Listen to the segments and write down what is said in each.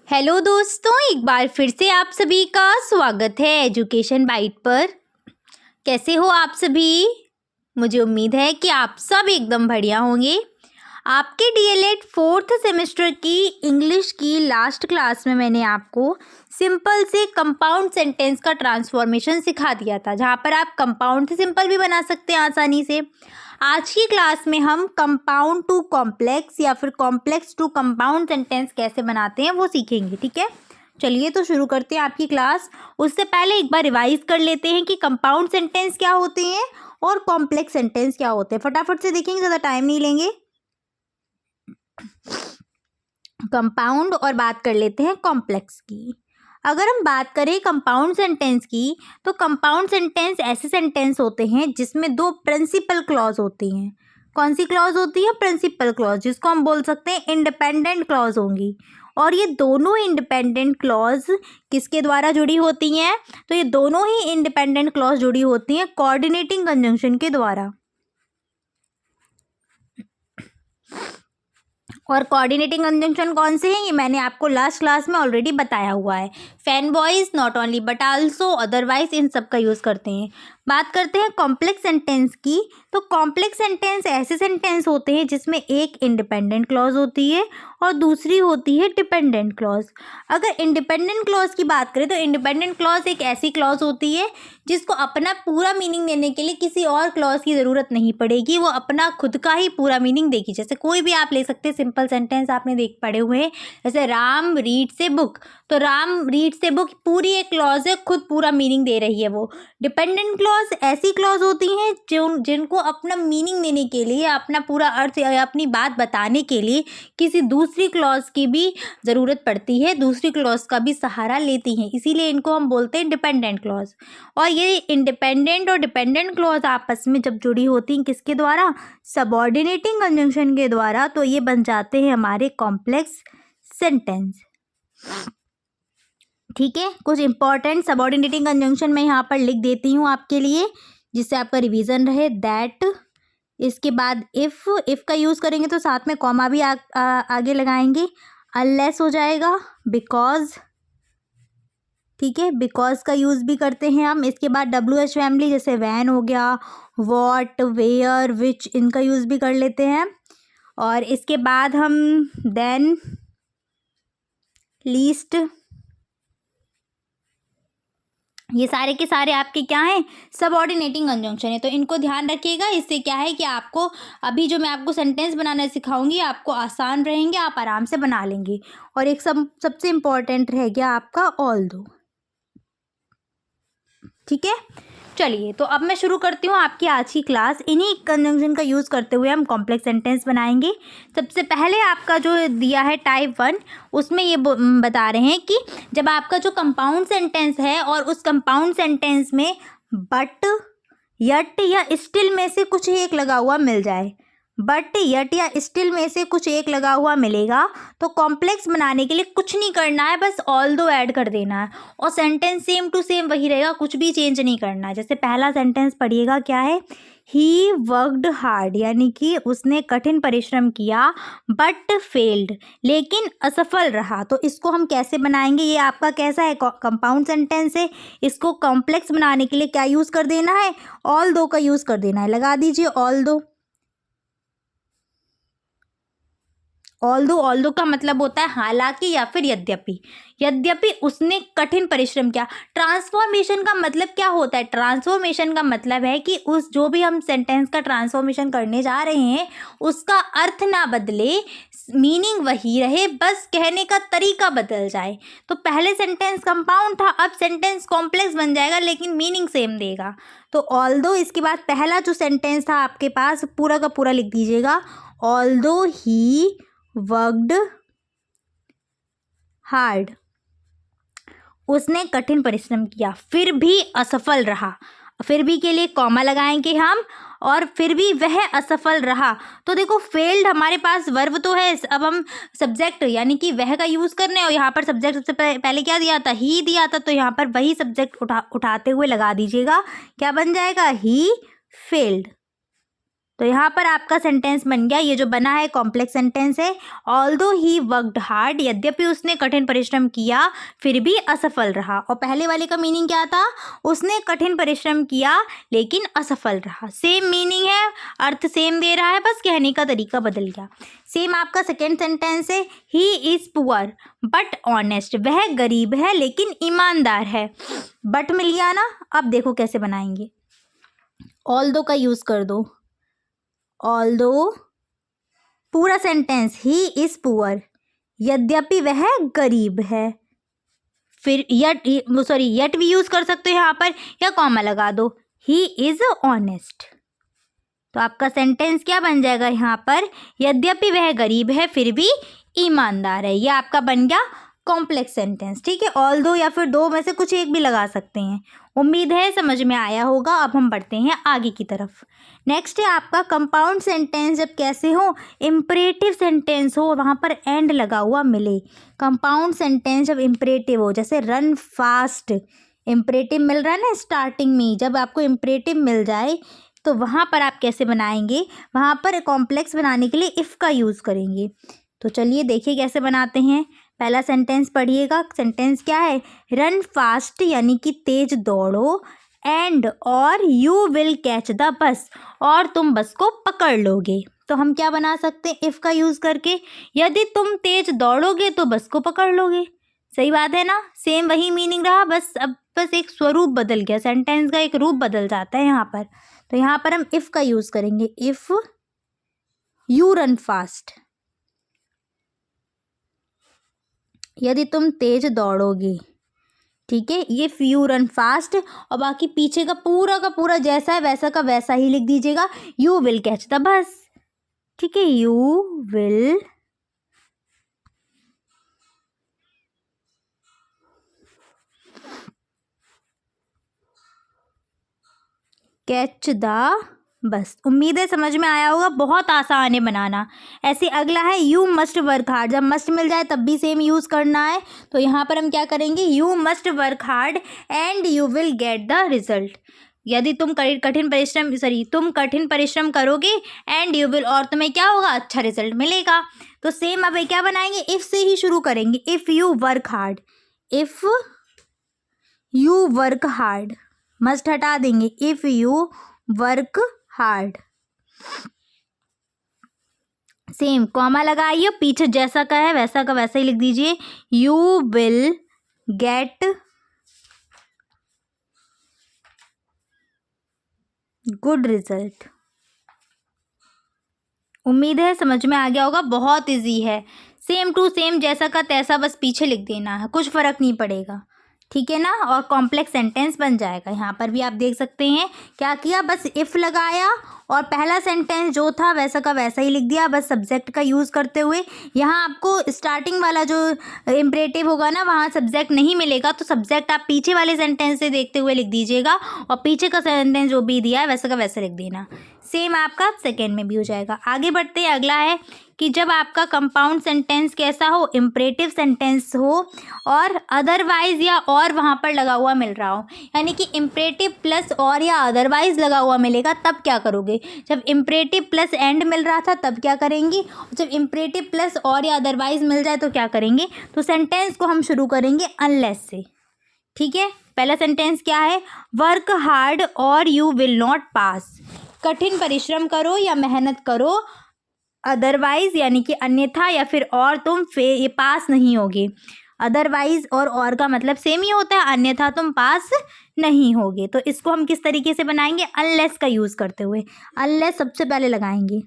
Hello दोस्तों, एक बार फिर से आप सभी का स्वागत है एजुकेशन बाइट पर। कैसे हो आप सभी? मुझे उम्मीद है कि आप सब एकदम बढ़िया होंगे। आपके डीएलएड 4th सेमेस्टर की इंग्लिश की लास्ट क्लास में मैंने आपको सिंपल से कंपाउंड सेंटेंस का ट्रांसफॉर्मेशन सिखा दिया था, जहाँ पर आप कंपाउंड से सिंपल भी बना सकते हैं आसानी से। आज की क्लास में हम कंपाउंड टू कॉम्प्लेक्स या फिर कॉम्प्लेक्स टू कंपाउंड सेंटेंस कैसे बनाते हैं वो सीखेंगे। ठीक है, चलिए तो शुरू करते हैं आपकी क्लास। उससे पहले एक बार रिवाइज कर लेते हैं कि कंपाउंड सेंटेंस क्या होते हैं और कॉम्प्लेक्स सेंटेंस क्या होते हैं। फटाफट से देखेंगे, ज़्यादा टाइम नहीं लेंगे। कंपाउंड और बात कर लेते हैं कॉम्प्लेक्स की। अगर हम बात करें कंपाउंड सेंटेंस की, तो कंपाउंड सेंटेंस ऐसे सेंटेंस होते हैं जिसमें दो प्रिंसिपल क्लॉज होती हैं। कौन सी क्लॉज होती है? प्रिंसिपल क्लॉज, जिसको हम बोल सकते हैं इंडिपेंडेंट क्लॉज होंगी। और ये दोनों इंडिपेंडेंट क्लॉज किसके द्वारा जुड़ी होती हैं? तो ये दोनों ही इंडिपेंडेंट क्लॉज जुड़ी होती हैं कोऑर्डिनेटिंग कंजंक्शन के द्वारा। और कोऑर्डिनेटिंग कंजंक्शन कौन से हैं, ये मैंने आपको लास्ट क्लास में ऑलरेडी बताया हुआ है। Fan boys, not only but also, otherwise, इन सब का यूज़ करते हैं। बात करते हैं कॉम्प्लेक्स सेंटेंस की। तो कॉम्प्लेक्स सेंटेंस ऐसे सेंटेंस होते हैं जिसमें एक इंडिपेंडेंट क्लॉज होती है और दूसरी होती है डिपेंडेंट क्लॉज। अगर इंडिपेंडेंट क्लॉज की बात करें तो इंडिपेंडेंट क्लॉज एक ऐसी क्लॉज होती है जिसको अपना पूरा मीनिंग देने के लिए किसी और क्लॉज की ज़रूरत नहीं पड़ेगी, वो अपना खुद का ही पूरा मीनिंग देगी। जैसे कोई भी आप ले सकते हैं सिंपल सेंटेंस, आपने देख पढ़े हुए हैं, जैसे राम रीड्स ए बुक। तो राम रीड्स ए बुक पूरी एक क्लॉज है, खुद पूरा मीनिंग दे रही है वो। डिपेंडेंट क्लॉज ऐसी क्लॉज होती हैं जिनको अपना मीनिंग देने के लिए, अपना पूरा अर्थ या अपनी बात बताने के लिए किसी दूसरी क्लॉज की भी ज़रूरत पड़ती है, दूसरी क्लॉज का भी सहारा लेती हैं, इसीलिए इनको हम बोलते हैं डिपेंडेंट क्लॉज। और ये इंडिपेंडेंट और डिपेंडेंट क्लॉज आपस में जब जुड़ी होती हैं किसके द्वारा? सबऑर्डिनेटिंग कंजंक्शन के द्वारा, तो ये बन जाते हैं हमारे कॉम्प्लेक्स सेंटेंस। ठीक है, कुछ इंपॉर्टेंट सबऑर्डिनेटिंग कंजंक्शन मैं यहाँ पर लिख देती हूँ आपके लिए, जिससे आपका रिवीजन रहे। दैट, इसके बाद इफ़ का यूज़ करेंगे तो साथ में कॉमा भी आगे लगाएंगे। अनलेस हो जाएगा, बिकॉज। ठीक है, बिकॉज का यूज़ भी करते हैं हम। इसके बाद WH फैमिली, जैसे वैन हो गया, वॉट, वेयर, विच, इनका यूज़ भी कर लेते हैं। और इसके बाद हम देन, लीस्ट, ये सारे के सारे आपके क्या हैं? सबऑर्डिनेटिंग कंजंक्शन है। तो इनको ध्यान रखिएगा, इससे क्या है कि आपको अभी जो मैं आपको सेंटेंस बनाना सिखाऊंगी आपको आसान रहेंगे, आप आराम से बना लेंगे। और एक सबसे इम्पॉर्टेंट रह गया आपका ऑल्दो। ठीक है, चलिए तो अब मैं शुरू करती हूँ आपकी आज की क्लास। इन्हीं कंजंक्शन का यूज़ करते हुए हम कॉम्प्लेक्स सेंटेंस बनाएंगे। सबसे पहले आपका जो दिया है टाइप 1, उसमें ये बता रहे हैं कि जब आपका जो कंपाउंड सेंटेंस है और उस कंपाउंड सेंटेंस में बट, यट या स्टिल में से कुछ एक लगा हुआ मिल जाए, बट, यट या स्टिल में से कुछ एक लगा हुआ मिलेगा, तो कॉम्प्लेक्स बनाने के लिए कुछ नहीं करना है, बस ऑल्दो ऐड कर देना है और सेंटेंस सेम टू सेम वही रहेगा, कुछ भी चेंज नहीं करना है। जैसे पहला सेंटेंस पढ़िएगा, क्या है? ही वर्कड हार्ड, यानी कि उसने कठिन परिश्रम किया, बट फेल्ड, लेकिन असफल रहा। तो इसको हम कैसे बनाएंगे? ये आपका कैसा है? कंपाउंड सेंटेंस है। इसको कॉम्प्लेक्स बनाने के लिए क्या यूज़ कर देना है? ऑल्दो का यूज़ कर देना है। लगा दीजिए ऑल्दो। ऑल्दो का मतलब होता है हालांकि या फिर यद्यपि। यद्यपि उसने कठिन परिश्रम किया। ट्रांसफॉर्मेशन का मतलब क्या होता है? ट्रांसफॉर्मेशन का मतलब है कि उस जो भी हम सेंटेंस का ट्रांसफॉर्मेशन करने जा रहे हैं उसका अर्थ ना बदले, मीनिंग वही रहे, बस कहने का तरीका बदल जाए। तो पहले सेंटेंस कंपाउंड था, अब सेंटेंस कॉम्प्लेक्स बन जाएगा लेकिन मीनिंग सेम देगा। तो ऑल्दो, इसके बाद पहला जो सेंटेंस था आपके पास पूरा का पूरा लिख दीजिएगा। ऑल्दो ही वर्कड हार्ड, उसने कठिन परिश्रम किया, फिर भी असफल रहा। फिर भी के लिए कॉमा लगाएंगे हम, और फिर भी वह असफल रहा। तो देखो फेल्ड हमारे पास वर्ब तो है, अब हम सब्जेक्ट यानी कि वह का यूज़ कर रहे हैं और यहाँ पर सब्जेक्ट सबसे पहले क्या दिया था? ही दिया था। तो यहाँ पर वही सब्जेक्ट उठाते हुए लगा दीजिएगा। क्या बन जाएगा? He failed. तो यहाँ पर आपका सेंटेंस बन गया, ये जो बना है कॉम्प्लेक्स सेंटेंस है। ऑल्दो ही वर्कड हार्ड, यद्यपि उसने कठिन परिश्रम किया फिर भी असफल रहा। और पहले वाले का मीनिंग क्या था, उसने कठिन परिश्रम किया लेकिन असफल रहा। सेम मीनिंग है, अर्थ सेम दे रहा है, बस कहने का तरीका बदल गया। सेम आपका सेकेंड सेंटेंस है, he is poor but honest, वह गरीब है लेकिन ईमानदार है। बट मिल गया ना। अब देखो कैसे बनाएंगे, ऑल्दो का यूज़ कर दो। ऑल्दो पूरा सेंटेंस, ही इज़ पुअर, यद्यपि वह गरीब है। फिर यट भी यूज़ कर सकते हो यहाँ पर, या कॉमा लगा दो, ही इज़ ऑनेस्ट। तो आपका सेंटेंस क्या बन जाएगा यहाँ पर, यद्यपि वह गरीब है फिर भी ईमानदार है। ये आपका बन गया कॉम्प्लेक्स सेंटेंस। ठीक है, ऑल दो या फिर दो में से कुछ एक भी लगा सकते हैं। उम्मीद है समझ में आया होगा। अब हम बढ़ते हैं आगे की तरफ। नेक्स्ट है आपका कंपाउंड सेंटेंस। जब कैसे हो, इम्परेटिव सेंटेंस हो, वहाँ पर एंड लगा हुआ मिले। कंपाउंड सेंटेंस जब इम्परेटिव हो, जैसे रन फास्ट, इम्परेटिव मिल रहा है ना स्टार्टिंग में। जब आपको इम्परेटिव मिल जाए तो वहाँ पर आप कैसे बनाएंगे, वहाँ पर कॉम्प्लेक्स बनाने के लिए इफ़ का यूज़ करेंगे। तो चलिए देखिए कैसे बनाते हैं। पहला सेंटेंस पढ़िएगा। सेंटेंस क्या है, रन फास्ट यानी कि तेज दौड़ो, एंड और you will catch the bus, और तुम बस को पकड़ लोगे। तो हम क्या बना सकते हैं इफ़ का यूज़ करके, यदि तुम तेज दौड़ोगे तो बस को पकड़ लोगे। सही बात है ना, सेम वही मीनिंग रहा, बस अब बस एक स्वरूप बदल गया, सेंटेंस का एक रूप बदल जाता है यहाँ पर। तो यहाँ पर हम इफ़ का यूज़ करेंगे, इफ़ यू रन फास्ट, यदि तुम तेज दौड़ोगे। ठीक है, इफ़ यू रन फास्ट, और बाकी पीछे का पूरा जैसा है वैसा का वैसा ही लिख दीजिएगा। You will catch the bus. ठीक है, you will catch the bus. उम्मीद है समझ में आया होगा, बहुत आसान है बनाना। ऐसे अगला है यू मस्ट वर्क हार्ड। जब मस्ट मिल जाए तब भी सेम यूज़ करना है। तो यहाँ पर हम क्या करेंगे, you must work hard and you will get the result. यदि तुम तुम कठिन परिश्रम करोगे, एंड यू विल, और तुम्हें क्या होगा, अच्छा रिजल्ट मिलेगा। तो सेम अब क्या बनाएंगे, इफ़ से ही शुरू करेंगे। If you work hard, if you work hard, must हटा देंगे, if you work hard. Same comma लगाइए, पीछे जैसा का है वैसा का वैसा ही लिख दीजिए। You will get good result. उम्मीद है समझ में आ गया होगा, बहुत इजी है। सेम टू सेम जैसा का तैसा बस पीछे लिख देना है, कुछ फ़र्क नहीं पड़ेगा। ठीक है ना, और कॉम्प्लेक्स सेंटेंस बन जाएगा। यहाँ पर भी आप देख सकते हैं क्या किया, बस इफ़ लगाया और पहला सेंटेंस जो था वैसा का वैसा ही लिख दिया, बस सब्जेक्ट का यूज़ करते हुए। यहाँ आपको स्टार्टिंग वाला जो इम्परेटिव होगा ना, वहाँ सब्जेक्ट नहीं मिलेगा, तो सब्जेक्ट आप पीछे वाले सेंटेंस से देखते हुए लिख दीजिएगा, और पीछे का सेंटेंस जो भी दिया है वैसा का वैसा लिख देना। सेम आपका सेकेंड में भी हो जाएगा। आगे बढ़ते हैं, अगला है कि जब आपका कंपाउंड सेंटेंस कैसा हो, इम्परेटिव सेंटेंस हो, और अदरवाइज या और वहाँ पर लगा हुआ मिल रहा हो, यानी कि इम्परेटिव प्लस और या अदरवाइज लगा हुआ मिलेगा, तब क्या करोगे। जब इम्परेटिव प्लस एंड मिल रहा था तब क्या करेंगे, जब इम्परेटिव प्लस और या अदरवाइज मिल जाए तो क्या करेंगे। तो सेंटेंस को हम शुरू करेंगे अनलेस से। ठीक है, पहला सेंटेंस क्या है, वर्क हार्ड और यू विल नॉट पास, कठिन परिश्रम करो या मेहनत करो, अदरवाइज यानी कि अन्यथा या फिर और तुम ये पास नहीं होगे। अदरवाइज और का मतलब सेम ही होता है, अन्यथा तुम पास नहीं होगे। तो इसको हम किस तरीके से बनाएंगे, अनलेस का यूज़ करते हुए। अनलेस सबसे पहले लगाएंगे,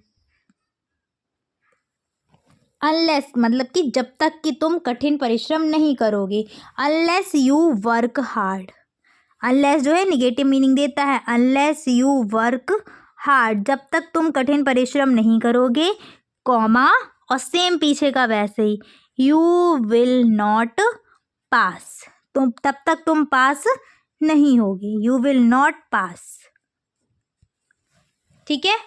अनलेस मतलब कि जब तक कि तुम कठिन परिश्रम नहीं करोगे। Unless you work hard, unless जो है निगेटिव मीनिंग देता है। अनलेस यू वर्क हार्ड, जब तक तुम कठिन परिश्रम नहीं करोगे, कॉमा, और सेम पीछे का वैसे ही, यू विल नॉट पास, तुम तब तक तुम पास नहीं होगे, यू विल नॉट पास। ठीक है,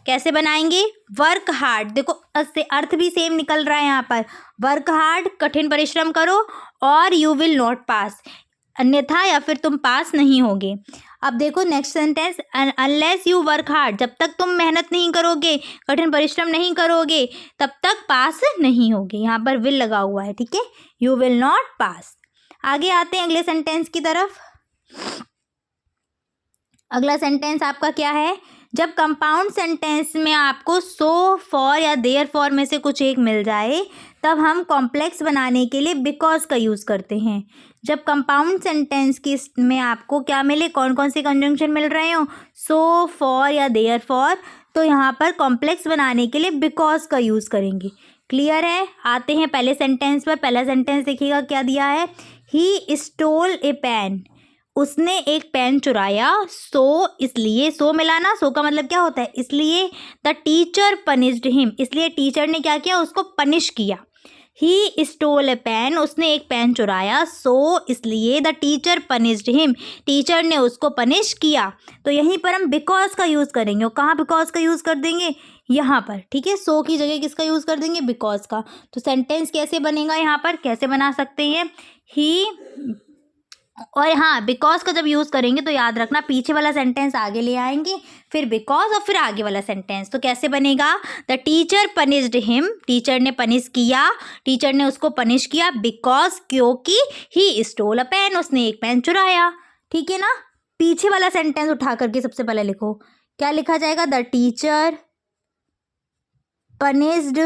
कैसे बनाएंगे, वर्क हार्ड, देखो अर्थ भी सेम निकल रहा है यहाँ पर। वर्क हार्ड, कठिन परिश्रम करो, और यू विल नॉट पास, अन्यथा या फिर तुम पास नहीं होगे। अब देखो next sentence, unless you work hard, जब तक तुम मेहनत नहीं करोगे, कठिन परिश्रम नहीं करोगे, तब तक पास नहीं होगे। यहाँ पर विल लगा हुआ है, ठीक है, यू विल नॉट पास। आगे आते हैं अगले सेंटेंस की तरफ। अगला सेंटेंस आपका क्या है, जब कंपाउंड सेंटेंस में आपको सो, फॉर या देयर फॉर में से कुछ एक मिल जाए, तब हम कॉम्प्लेक्स बनाने के लिए बिकॉज का यूज़ करते हैं। जब कंपाउंड सेंटेंस की में आपको क्या मिले, कौन कौन से कंजंक्शन मिल रहे हो, सो, फॉर या देयर फॉर, तो यहाँ पर कॉम्प्लेक्स बनाने के लिए बिकॉज का यूज़ करेंगे। क्लियर है। आते हैं पहले सेंटेंस पर। पहला सेंटेंस देखिएगा क्या दिया है, ही स्टोल ए पेन, उसने एक पेन चुराया, सो, इसलिए, सो मिलाना, सो का मतलब क्या होता है, इसलिए, द टीचर पनिश्ड हिम, इसलिए टीचर ने क्या किया, उसको पनिश किया। ही स्टोल ए पेन, उसने एक पेन चुराया, सो, इसलिए, the teacher punished him, teacher ने उसको पनिश किया। तो यहीं पर हम बिकॉज का यूज़ करेंगे। और कहाँ बिकॉज का यूज़ कर देंगे, यहाँ पर, ठीक है, सो की जगह किसका यूज़ कर देंगे, बिकॉज का। तो सेंटेंस कैसे बनेगा, यहाँ पर कैसे बना सकते हैं, ही, और हाँ, बिकॉज का जब यूज़ करेंगे तो याद रखना पीछे वाला सेंटेंस आगे ले आएंगे, फिर बिकॉज और फिर आगे वाला सेंटेंस। तो कैसे बनेगा, the teacher punished him, teacher ने पनिश किया, टीचर ने उसको पनिश किया, बिकॉज, क्योंकि, ही स्टोल अ पेन, उसने एक पेन चुराया। ठीक है ना। पीछे वाला सेंटेंस उठा करके सबसे पहले लिखो, क्या लिखा जाएगा, the teacher punished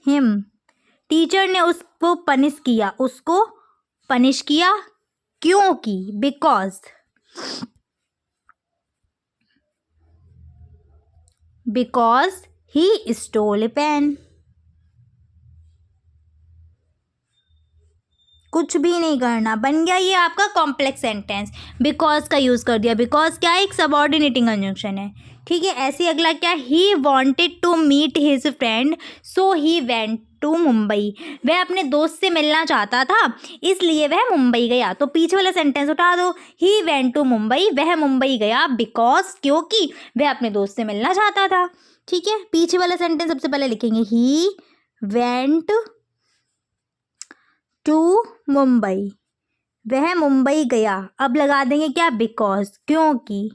him, teacher ने उसको पनिश किया, उसको पनिश किया, क्योंकि, because he stole a pen. कुछ भी नहीं करना, बन गया ये आपका कॉम्प्लेक्स सेंटेंस। बिकॉज का यूज़ कर दिया, बिकॉज क्या है, एक सबऑर्डिनेटिंग कंजंक्शन है। ठीक है। ऐसे अगला क्या, he wanted to meet his friend so he went to Mumbai, वह अपने दोस्त से मिलना चाहता था इसलिए वह मुंबई गया। तो पीछे वाला सेंटेंस उठा दो, ही वेंट टू मुंबई, वह मुंबई गया, बिकॉज, क्योंकि वह अपने दोस्त से मिलना चाहता था। ठीक है। पीछे वाला सेंटेंस सबसे पहले लिखेंगे, ही वेंट टू मुंबई, वह मुंबई गया। अब लगा देंगे क्या, बिकॉज, क्योंकि,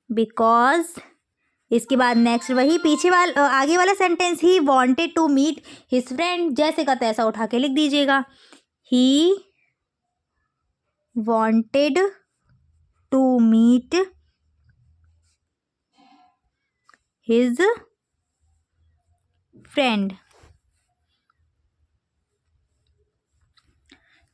बिकॉज। इसके बाद नेक्स्ट वही पीछे वाला आगे वाला sentence, he wanted to meet his friend, जैसे का तैसा उठा के लिख दीजिएगा, he wanted to meet his friend.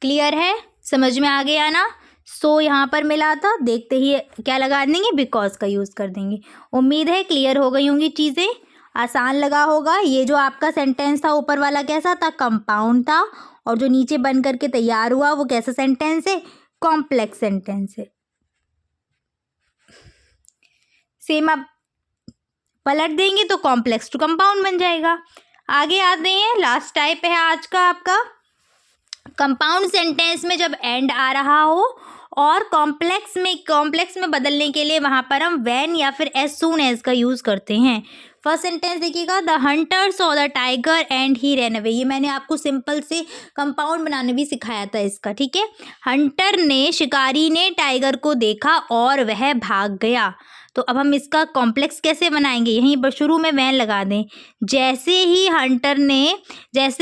Clear है, समझ में आ गया ना। सो यहाँ पर मिला था, देखते ही क्या लगा देंगे, बिकॉज का यूज़ कर देंगे। उम्मीद है क्लियर हो गई होंगी चीज़ें, आसान लगा होगा। ये जो आपका सेंटेंस था ऊपर वाला कैसा था, कंपाउंड था, और जो नीचे बन करके तैयार हुआ वो कैसा सेंटेंस है, कॉम्प्लेक्स सेंटेंस है। सेम आप पलट देंगे तो कॉम्प्लेक्स टू कंपाउंड बन जाएगा। आगे आते हैं, लास्ट टाइप है आज का आपका, कंपाउंड सेंटेंस में जब एंड आ रहा हो और कॉम्प्लेक्स में बदलने के लिए वहाँ पर हम व्हेन या फिर एज सून एज का यूज़ करते हैं। फर्स्ट सेंटेंस देखिएगा, the Hunter saw the tiger and he ran away. ये मैंने आपको सिंपल से कंपाउंड बनाने भी सिखाया था इसका। ठीक है। हंटर ने, शिकारी ने टाइगर को देखा और वह भाग गया। तो अब हम इसका कॉम्प्लेक्स कैसे बनाएंगे, यहीं पर शुरू में वैन लगा दें। जैसे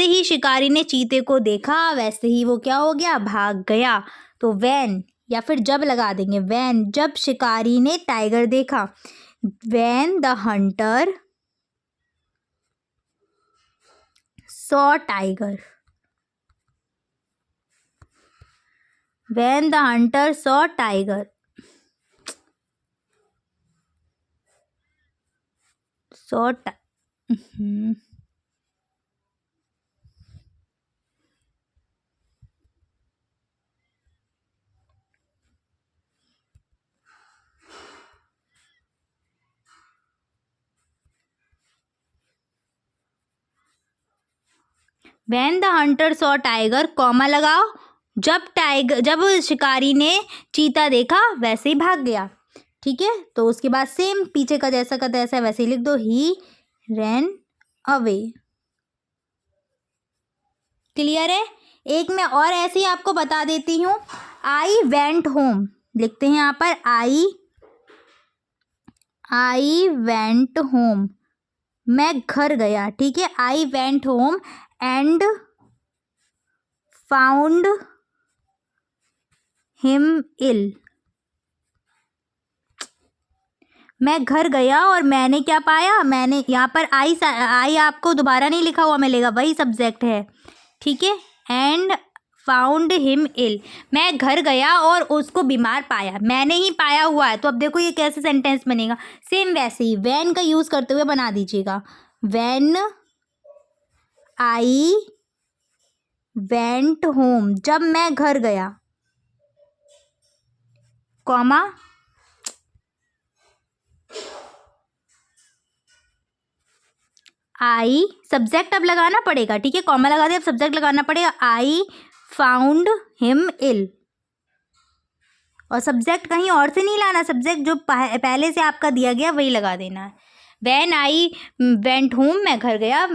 ही शिकारी ने चीते को देखा वैसे ही वो क्या हो गया, भाग गया। तो वैन या फिर जब लगा देंगे, वैन, जब शिकारी ने टाइगर देखा, when the Hunter saw tiger, when the Hunter saw tiger, saw when the Hunter saw tiger, comma लगाओ, जब शिकारी ने चीता देखा वैसे ही भाग गया। ठीक है। तो उसके बाद सेम पीछे का तैसा वैसे ही लिख दो, ही रैन अवे। क्लियर है। एक मैं और ऐसे ही आपको बता देती हूँ, आई वेंट होम, लिखते हैं यहाँ पर आई वेंट होम, मैं घर गया, ठीक है। I went home and found him ill, मैं घर गया और मैंने क्या पाया, मैंने यहाँ पर आई आपको दोबारा नहीं लिखा हुआ मिलेगा, वही सब्जेक्ट है, ठीक है। एंड फाउंड हिम इल, मैं घर गया और उसको बीमार पाया, मैंने ही पाया हुआ है। तो अब देखो ये कैसे सेंटेंस बनेगा, सेम वैसे ही वैन का यूज़ करते हुए बना दीजिएगा। वैन आई वेंट होम, जब मैं घर गया, कॉमा आई, सब्जेक्ट अब लगाना पड़ेगा, ठीक है, कॉमा लगा दिया, अब सब्जेक्ट लगाना पड़ेगा। आई फाउंड हिम इल, और सब्जेक्ट कहीं और से नहीं लाना, सब्जेक्ट जो पहले से आपका दिया गया वही लगा देना है। व्हेन आई वेंट होम, मैं घर गया,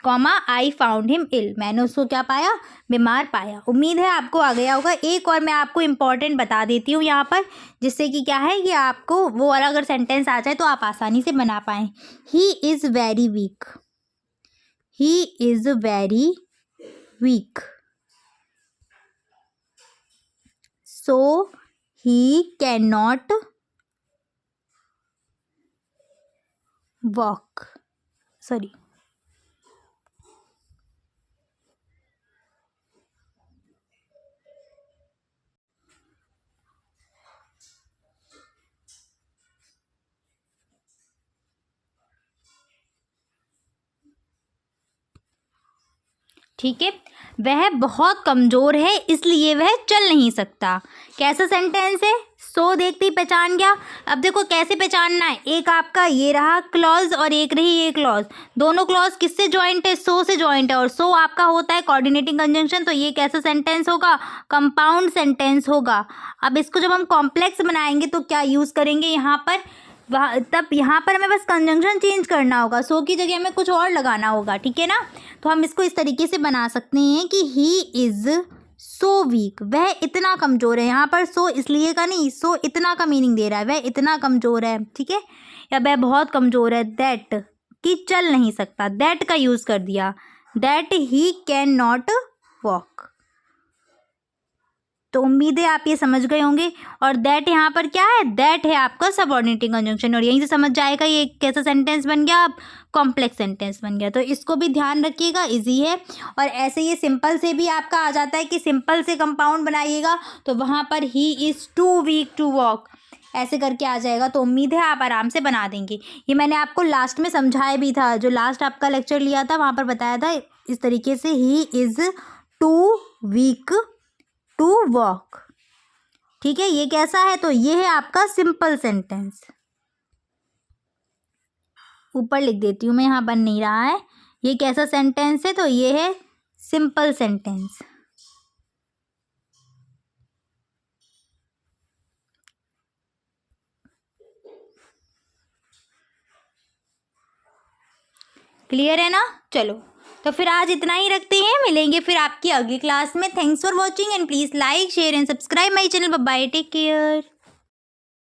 कॉमा आई फाउंड हिम इल, मैंने उसको क्या पाया, बीमार पाया। उम्मीद है आपको आ गया होगा। एक और मैं आपको इम्पॉर्टेंट बता देती हूँ यहाँ पर, जिससे कि क्या है कि आपको वो वाला अगर सेंटेंस आ जाए तो आप आसानी से बना पाएँ। He is very weak, he is very weak, so he can not walk, sorry, ठीक है। वह बहुत कमज़ोर है इसलिए वह चल नहीं सकता। कैसा सेंटेंस है, सो देखते ही पहचान गया। अब देखो कैसे पहचानना है, एक आपका ये रहा क्लॉज और एक रही ये क्लॉज, दोनों क्लॉज किससे जॉइंट है, सो से जॉइंट है, और सो आपका होता है कोऑर्डिनेटिंग कंजंक्शन। तो ये कैसा सेंटेंस होगा, कंपाउंड सेंटेंस होगा। अब इसको जब हम कॉम्प्लेक्स बनाएंगे तो क्या यूज़ करेंगे यहाँ पर, तब यहाँ पर हमें बस कंजंक्शन चेंज करना होगा, सो की जगह हमें कुछ और लगाना होगा, ठीक है ना। तो हम इसको इस तरीके से बना सकते हैं कि ही इज़ सो वीक, वह इतना कमज़ोर है। यहाँ पर सो इसलिए का नहीं, सो इतना का मीनिंग दे रहा है, वह इतना कमज़ोर है, ठीक है, या वह बहुत कमज़ोर है। दैट, कि चल नहीं सकता, दैट का यूज़ कर दिया, that he can not walk. तो उम्मीद है आप ये समझ गए होंगे। और दैट यहाँ पर क्या है, दैट है आपका सबऑर्डिनेटिंग कंजंक्शन, और यहीं से समझ जाएगा ये कैसा सेंटेंस बन गया, अब कॉम्प्लेक्स सेंटेंस बन गया। तो इसको भी ध्यान रखिएगा, इजी है। और ऐसे ये सिंपल से भी आपका आ जाता है कि सिंपल से कंपाउंड बनाइएगा तो वहाँ पर he is too weak to walk ऐसे करके आ जाएगा। तो उम्मीद है आप आराम से बना देंगे। ये मैंने आपको लास्ट में समझाया भी था, जो लास्ट आपका लेक्चर लिया था वहाँ पर बताया था इस तरीके से, he is too weak to walk, ठीक है। ये कैसा है, तो ये है आपका सिंपल सेंटेंस। ऊपर लिख देती हूँ मैं, यहाँ बन नहीं रहा है। ये कैसा सेंटेंस है, तो ये है सिंपल सेंटेंस। क्लियर है ना। चलो तो फिर आज इतना ही रखते हैं, मिलेंगे फिर आपकी अगली क्लास में। Thanks for watching and please like share and subscribe my channel. Bye bye, take care.